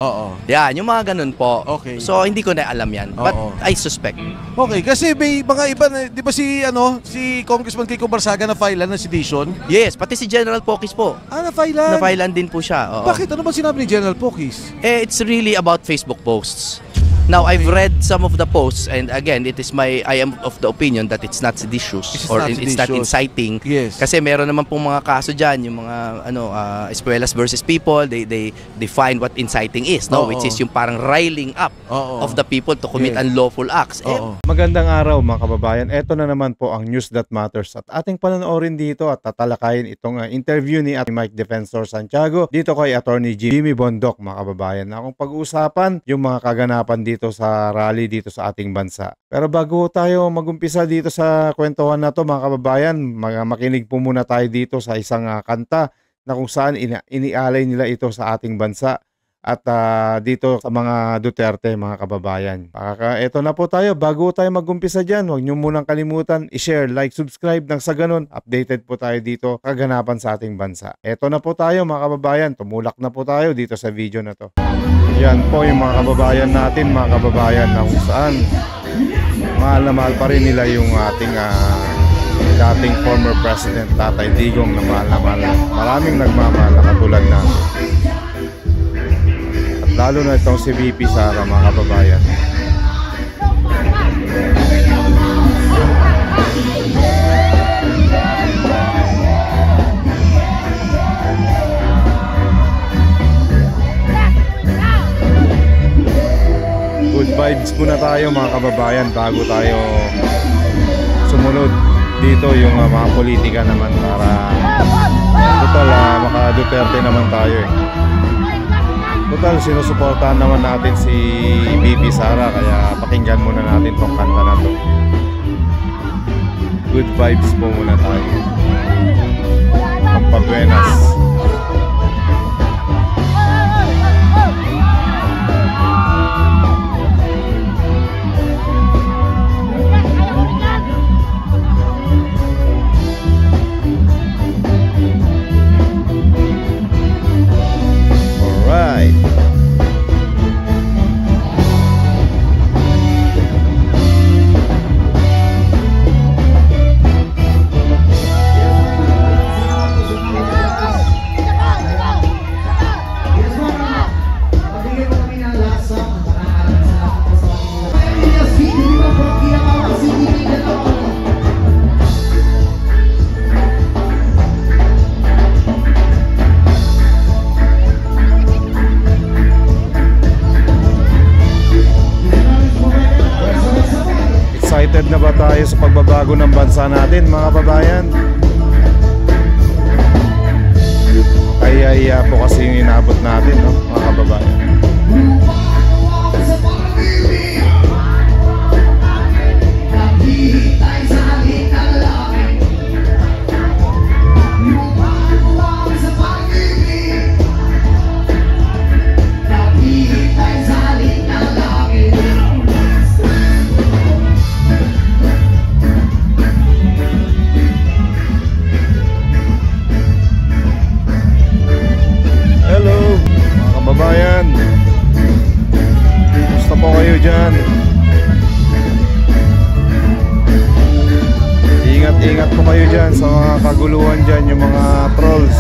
Oo. Yan, yung mga ganun po. Okay. So, hindi ko na alam yan. But Oo. I suspect. Okay, kasi may mga iba na, di ba si Congressman Kiko Barsaga na filean ng sedition? Yes, pati si General Pokis po. Na-filean? Na-filean din po siya. Oo. Bakit? Ano ba sinabi ni General Pokis? It's really about Facebook posts. Now, I've read some of the posts and again, I am of the opinion that it's not seditious It's or not it's not seditious. inciting. Yes. Kasi meron naman pong mga kaso diyan, yung mga espuelas versus people, they define what inciting is, no? Oo. Which is yung parang riling up Oo. of the people to commit Yes. unlawful acts. Oo. Magandang araw mga kababayan. Ito na naman po ang News That Matters at ating panonoorin dito at tatalakayin itong interview ni Mike Defensor Santiago dito kay Attorney Jimmy Bondoc mga kababayan. Na kung pag-uusapan yung mga kaganapan dito sa rally dito sa ating bansa. Pero bago tayo magumpisa dito sa kwentuhan na to mga kababayan, makinig po muna tayo dito sa isang kanta na kung saan inialay nila ito sa ating bansa. At dito sa mga Duterte mga kababayan. Ito na po tayo. Bago tayo mag-umpisa dyan, huwag nyo munang kalimutan i-share, like, subscribe nang sa ganun. Updated po tayo dito kaganapan sa ating bansa. Ito na po tayo mga kababayan. Tumulak na po tayo dito sa video na to. Yan po yung mga kababayan natin, mga kababayan na kung saan mahal na mahal pa rin nila yung ating dating former President Tatay Digong na mahal na mahal. Maraming nagmamahal na katulad natin. Lalo na itong si VP Sara mga kababayan. Good vibes muna tayo mga kababayan bago tayo sumunod dito yung mga politika naman para total maka Duterte naman tayo eh. Total, sinusuportahan naman natin si VP Sara kaya pakinggan muna natin tong kanta na to. Good vibes po muna tayo. Pampabuenas. Alright. Excited na ba tayo sa pagbabago ng bansa natin mga kababayan? Kaya po kasi yung inabot natin, no, mga kababayan. Hello mga kababayan, kumusta po kayo dyan? Ingat-ingat po kayo dyan sa mga kaguluhan dyan, yung mga trolls.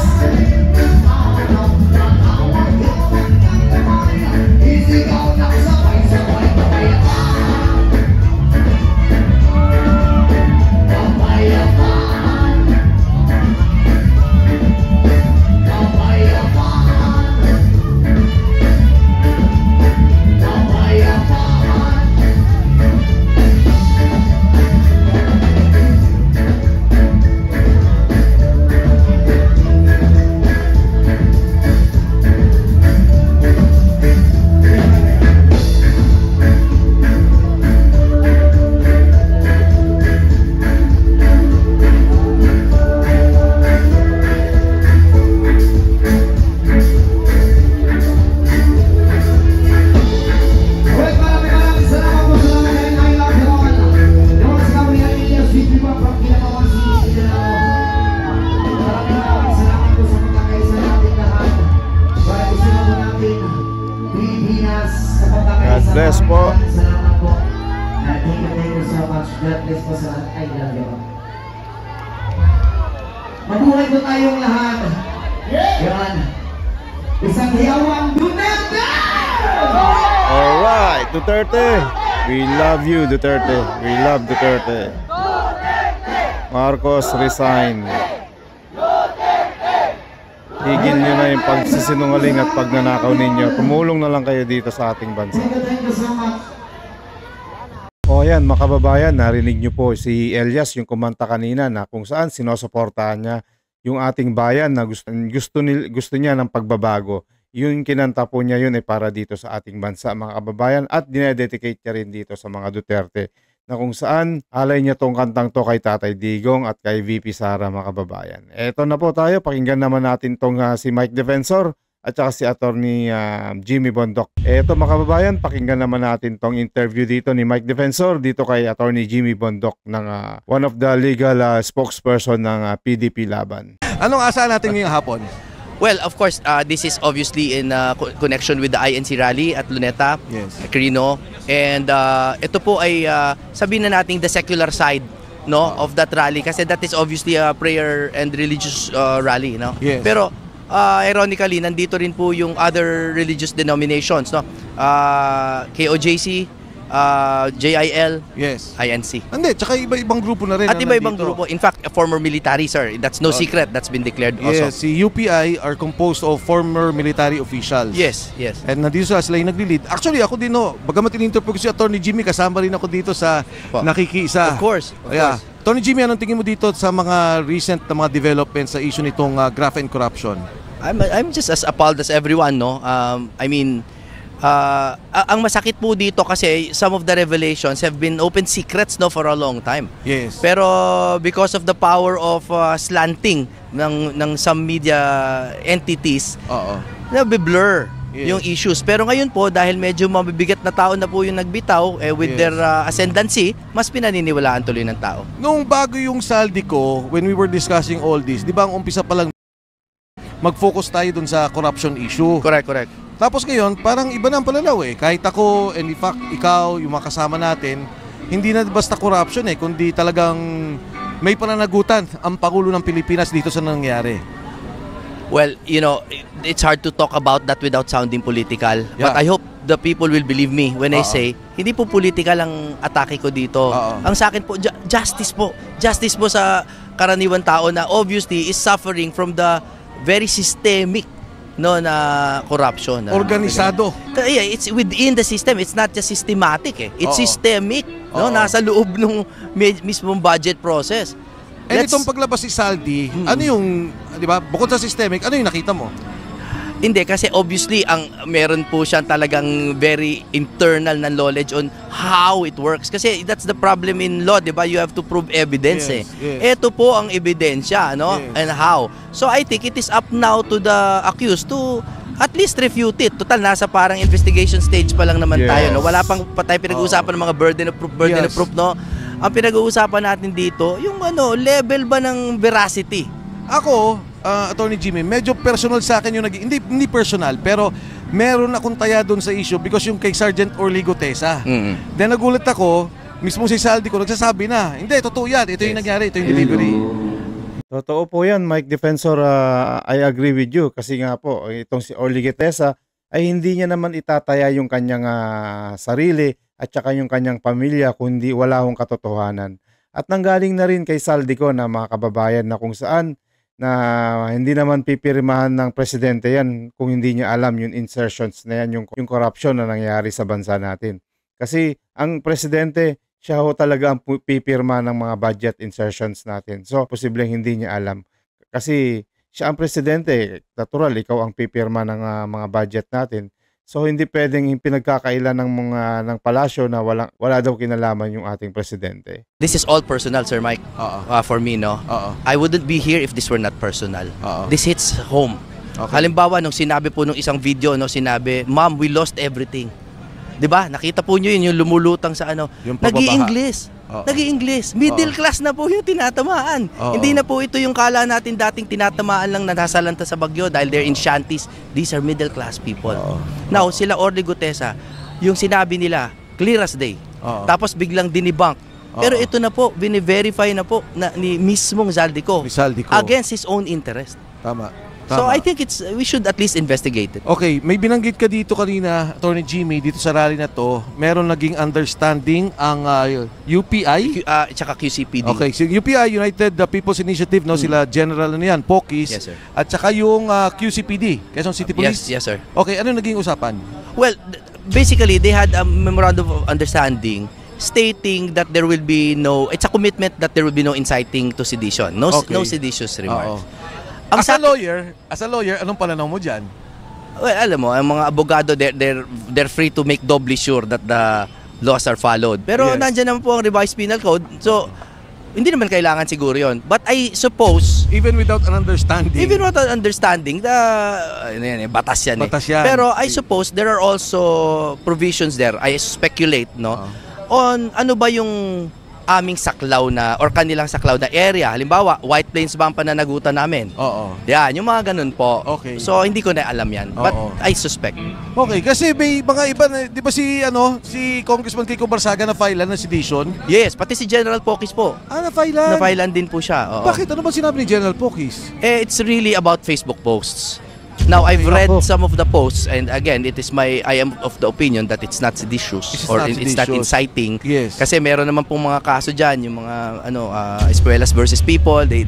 Pilipinas. God bless po. Salamat po. Thank you so much. God bless po sa lahat. I love you. Mabuhay po tayong lahat. Yan. Isang hiyawang Duterte! Alright, Duterte. We love you, Duterte. We love Duterte. Marcos resign. Tigil nyo na yung pagsisinungaling at pagnanakaw ninyo. Tumulong na lang kayo dito sa ating bansa. Thank you so much. O yan, mga kababayan, narinig nyo po si Elias yung kumanta kanina na kung saan sinusuportahan niya yung ating bayan na gusto niya ng pagbabago. Yung kinanta po niya yun ay para dito sa ating bansa, mga kababayan, at dinededicate niya rin dito sa mga Duterte na kung saan alay niya tong kantang to kay Tatay Digong at kay VP Sara, mga kababayan. Eto na po tayo, pakinggan naman natin tong si Mike Defensor at saka si Attorney Jimmy Bondoc. Eto, mga kababayan, pakinggan naman natin tong interview dito ni Mike Defensor dito kay Attorney Jimmy Bondoc ng one of the legal spokesperson ng PDP Laban. Anong asahan natin ngayong hapon? Well, of course, this is obviously in connection with the INC rally at Luneta, Yes. Quirino. And ito po ay sabihin na natin the secular side, no, of that rally kasi that is obviously a prayer and religious rally, no. Yes. Pero ironically, nandito rin po yung other religious denominations, no. KOJC, JIL, Yes. INC. Hindi, tsaka iba-ibang grupo na rin. At na iba-ibang nandito. grupo. In fact, a former military, sir. That's no secret. That's been declared also. Yes, si UPI are composed of former military officials. Yes, yes. And nandito sila yung nagli-lead. Actually, ako din, no, bagamat in-interview ko si Attorney Jimmy, kasama rin ako dito sa Po. nakikiisa. Of course, of Yeah. course. Attorney Jimmy, anong tingin mo dito sa mga recent na mga developments sa issue nitong graft and corruption? I'm just as appalled as everyone, no. I mean, ang masakit po dito kasi some of the revelations have been open secrets, no, for a long time. Yes. Pero because of the power of slanting ng some media entities, Oo. nabiblur Yes. yung issues. Pero ngayon po, dahil medyo mabibigat na tao na po yung nagbitaw with Yes. their ascendancy, mas pinaniniwalaan tuloy ng tao. Nung bago yung saldi ko, when we were discussing all this, di ba ang umpisa pa lang mag-focus tayo dun sa corruption issue. Correct, correct. Tapos ngayon, parang iba na ang palalaw eh. Kahit ako, and in fact, ikaw, yung mga kasama natin, hindi na basta corruption eh, kundi talagang may pananagutan ang Pangulo ng Pilipinas dito sa nangyari. Well, you know, it's hard to talk about that without sounding political. Yeah. But I hope the people will believe me when I say, hindi po political ang atake ko dito. Ang sa akin po, justice po. Justice po sa karaniwan tao na obviously is suffering from the very systemic, no, na corruption. Organisado. Yeah, it's within the system. It's not just systematic eh. It's Oo. systemic, no, Oo. nasa loob ng mismong budget process. And itong paglabas si Saldi, ano yung, di ba, bukod sa systemic, ano yung nakita mo? Hindi, kasi obviously ang meron po siyang talagang very internal na knowledge on how it works. Kasi that's the problem in law, di ba? You have to prove evidence Yes, eh. yes. Ito po ang ebidensya, no? Yes. And how. So I think it is up now to the accused to at least refute it. Total, nasa parang investigation stage pa lang naman Yes. tayo, no? Wala pang tayo pinag-uusapan ng mga burden of Yes. proof, no? Ang pinag-uusapan natin dito, yung level ba ng veracity? Ako, Attorney Jimmy, medyo personal sa akin yung hindi personal, pero meron akong taya doon sa issue because yung kay Sergeant Orligo Tesa. Then nagulat ako, mismo si Saldi ko nagsasabi na, hindi, totoo yan, ito yung nangyari, ito yung delivery. Totoo po yan, Mike Defensor. I agree with you kasi nga po, itong si Orligo Tesa ay hindi niya naman itataya yung kanyang sarili at saka yung kanyang pamilya kundi wala hong katotohanan. At nanggaling na rin kay Saldi ko na mga kababayan na kung saan na hindi naman pipirmahan ng presidente yan kung hindi niya alam yung insertions na yan, yung corruption na nangyari sa bansa natin. Kasi ang presidente, siya ho talaga ang pipirma ng mga budget insertions natin. So, posibleng hindi niya alam. Kasi siya ang presidente, natural, ikaw ang pipirma ng mga budget natin. So, hindi pwedeng pinagkakailan ng palasyo na wala daw kinalaman yung ating presidente. This is all personal, Sir Mike. For me, no? I wouldn't be here if this were not personal. This hits home. Okay. Halimbawa, nung sinabi po nung isang video, no, sinabi, "Ma'am, we lost everything." 'Di ba? Nakita po niyo yun, yung lumulutang sa ano. Yung pagbabaha. Nag-i-English. Oo. Nag-i-English. Middle class na po yung tinatamaan. Oo. Hindi na po ito yung kala natin dating tinatamaan lang na nasalanta sa bagyo dahil they're in shanties. These are middle class people. Oo. Now, sila Orly Gutesa, yung sinabi nila, clear as day. Oo. Tapos biglang dinibunk. Pero Oo. ito na po, bine-verify na po na, ni mismong Zaldico Ni Zaldico. against his own interest. Tama. So Tama. I think we should at least investigate it. Okay, may binanggit ka dito kanina, Attorney Jimmy, dito sa rally na to, meron naging understanding ang UPI. Tsaka QCPD. Okay, so UPI, United People's Initiative, no, sila General ano yan, Pokis. Yes, sir. At saka yung QCPD, Quezon City Police. Yes, sir. Okay, ano naging usapan? Well, basically, they had a memorandum of understanding stating that there will be it's a commitment that there will be no inciting to sedition. No, Okay. no seditious remarks. Oo. Ang As a sa- lawyer, anong pananaw mo dyan? Well, alam mo, ang mga abogado, they're free to make doubly sure that the laws are followed. Pero Yes. nandiyan naman po ang revised penal code. So, hindi naman kailangan siguro yon. But I suppose, Even without an understanding. even without understanding, batas yan eh. Batas yan. Pero I suppose there are also provisions there. I speculate, no? On ano ba yung aming saklaw na or kanilang saklaw na area. Halimbawa, White Plains ba ang pananagutan namin? Oo. Yan, yung mga ganun po. Okay. So, hindi ko na alam yan. But Oo. I suspect. Okay, kasi may mga iba na, di ba si Congressman Kiko Barsaga na file ng sedition? Yes, pati si General Pokis po. Na-filean. Na-filean din po siya. Oo. Bakit? Ano ba sinabi ni General Pokis? It's really about Facebook posts. Now, I've read some of the posts and again, I am of the opinion that it's not seditious It's or not it's not seditious. inciting. Yes. Kasi meron naman pong mga kaso diyan, yung mga espuelas versus people, they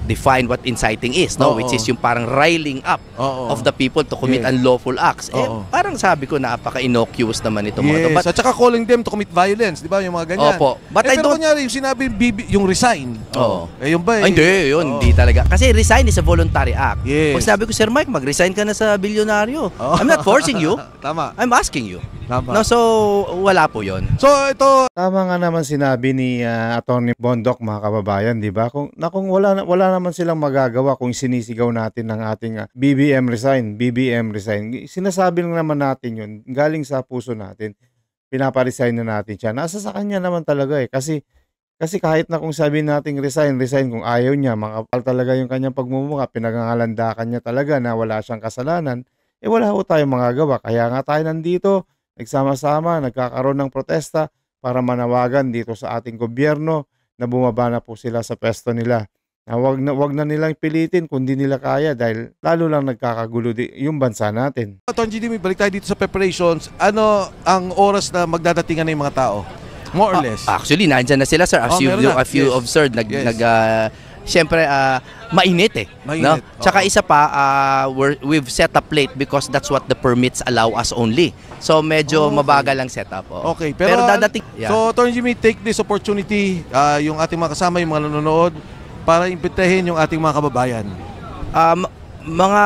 define what inciting is, no, Oo. which is yung parang riling up Oo. of the people to commit Yes. unlawful acts. Oo. Parang sabi ko napaka-innocuous naman itong mga to. Yes, But at saka calling them to commit violence, di ba? Yung mga ganyan. Opo. But I pero don't- kunyari, yung sinabi, yung resign. Oo. Yung ba? Ay, hindi, yun, hindi talaga. Kasi resign is a voluntary act. Yes. Pag sabi ko, Sir Mike, mag-resign ka na sa bilyonaryo. Oo. I'm not forcing you. Tama. I'm asking you. Tama. No, so, wala po yun. So, ito, Tama nga naman sinabi ni Attorney Bondok, mga kababayan, di ba? Kung wala naman silang magagawa kung sinisigaw natin ng ating BBM resign. Sinasabi lang naman natin yun, galing sa puso natin. Pinaparesign na natin siya. Nasa sa kanya naman talaga eh. Kasi kahit na kung sabihin natin resign, kung ayaw niya, makapal talaga yung kanyang pagmumukha, pinangangalandakan niya talaga na wala siyang kasalanan, wala ho tayong magagawa. Kaya nga tayo nandito, nagsama-sama, nagkakaroon ng protesta para manawagan dito sa ating gobyerno na bumaba na po sila sa pwesto nila. Na wag na nilang pilitin kung di nila kaya dahil lalo lang nagkakagulo yung bansa natin. Attorney Jimmy, balik tayo dito sa preparations. Ano ang oras na magdadatingan na yung mga tao? More or less. Actually, nandyan na sila, sir. As you meron na. you Yes. observed, Yes. siyempre, mainit eh. Mainit. No? Tsaka Oo. isa pa, we've set up late because that's what the permits allow us only. So, medyo Okay. mabagal ang setup. Oh. Okay, pero dadating. Yeah. So, Attorney Jimmy, take this opportunity, yung ating mga kasama, yung mga nanonood, para imbitahin yung ating mga kababayan. Mga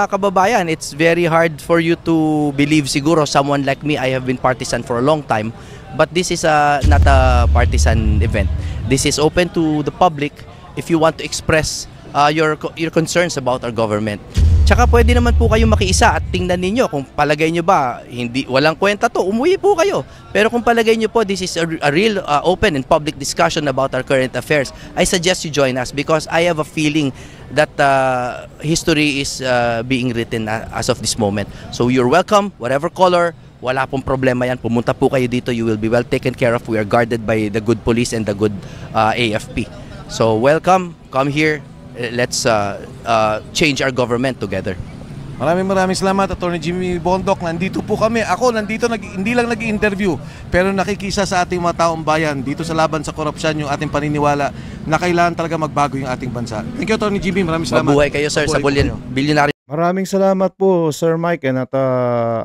kababayan, it's very hard for you to believe siguro someone like me. I have been partisan for a long time, but this is not a partisan event. This is open to the public if you want to express your concerns about our government. Tsaka pwede naman po kayong makiisa at tingnan ninyo kung palagay nyo ba walang kwenta to, umuwi po kayo. Pero kung palagay nyo po this is a real open and public discussion about our current affairs, I suggest you join us because I have a feeling that history is being written as of this moment. So you're welcome, whatever color, wala pong problema yan. Pumunta po kayo dito, you will be well taken care of. We are guarded by the good police and the good AFP. So welcome, come here. Let's change our government together. Maraming salamat, Attorney Jimmy Bondok. Nandito po kami. Ako, hindi lang nag-interview, pero nakikisa sa ating mga taong bayan dito sa laban sa korupsyon, yung ating paniniwala na kailangan talaga magbago yung ating bansa. Thank you, Attorney Jimmy. Maraming salamat. Mabuhay kayo, sir, sa Mabuhay po kayo. bilyonaryo. Maraming salamat po Sir Mike and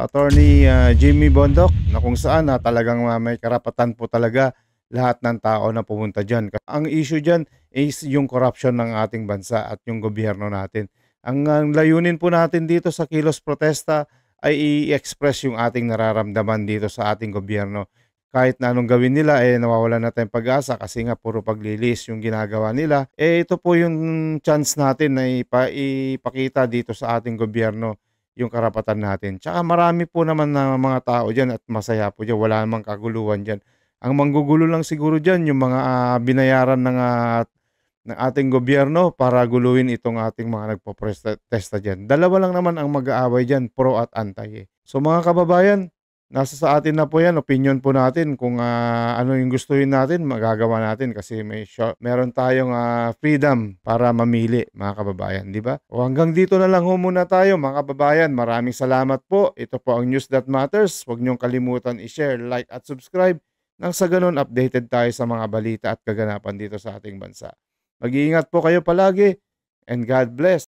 Attorney Jimmy Bondok na kung saan talagang may karapatan po talaga lahat ng tao na pumunta dyan. Ang issue dyan is yung corruption ng ating bansa at yung gobyerno natin. Ang layunin po natin dito sa kilos protesta ay i-express yung ating nararamdaman dito sa ating gobyerno. Kahit na anong gawin nila, nawawala na tayong pag-asa kasi nga puro paglilis yung ginagawa nila. Ito po yung chance natin na ipakita dito sa ating gobyerno yung karapatan natin. Tsaka marami po naman na mga tao dyan at masaya po dyan. Wala namang kaguluhan dyan. Ang manggugulo lang siguro dyan yung mga binayaran ng ating gobyerno para guluhin itong ating mga nagpo-protesta dyan. Dalawa lang naman ang mag-aaway dyan, pro at anti. So mga kababayan, nasa sa atin na po yan, opinion po natin kung ano yung gustuhin natin, magagawa natin kasi meron tayong freedom para mamili mga kababayan, di ba? O hanggang dito na lang muna tayo mga kababayan. Maraming salamat po. Ito po ang News That Matters. Huwag niyong kalimutan i-share, like at subscribe nang sa ganun updated tayo sa mga balita at kaganapan dito sa ating bansa. Mag-iingat po kayo palagi and God bless.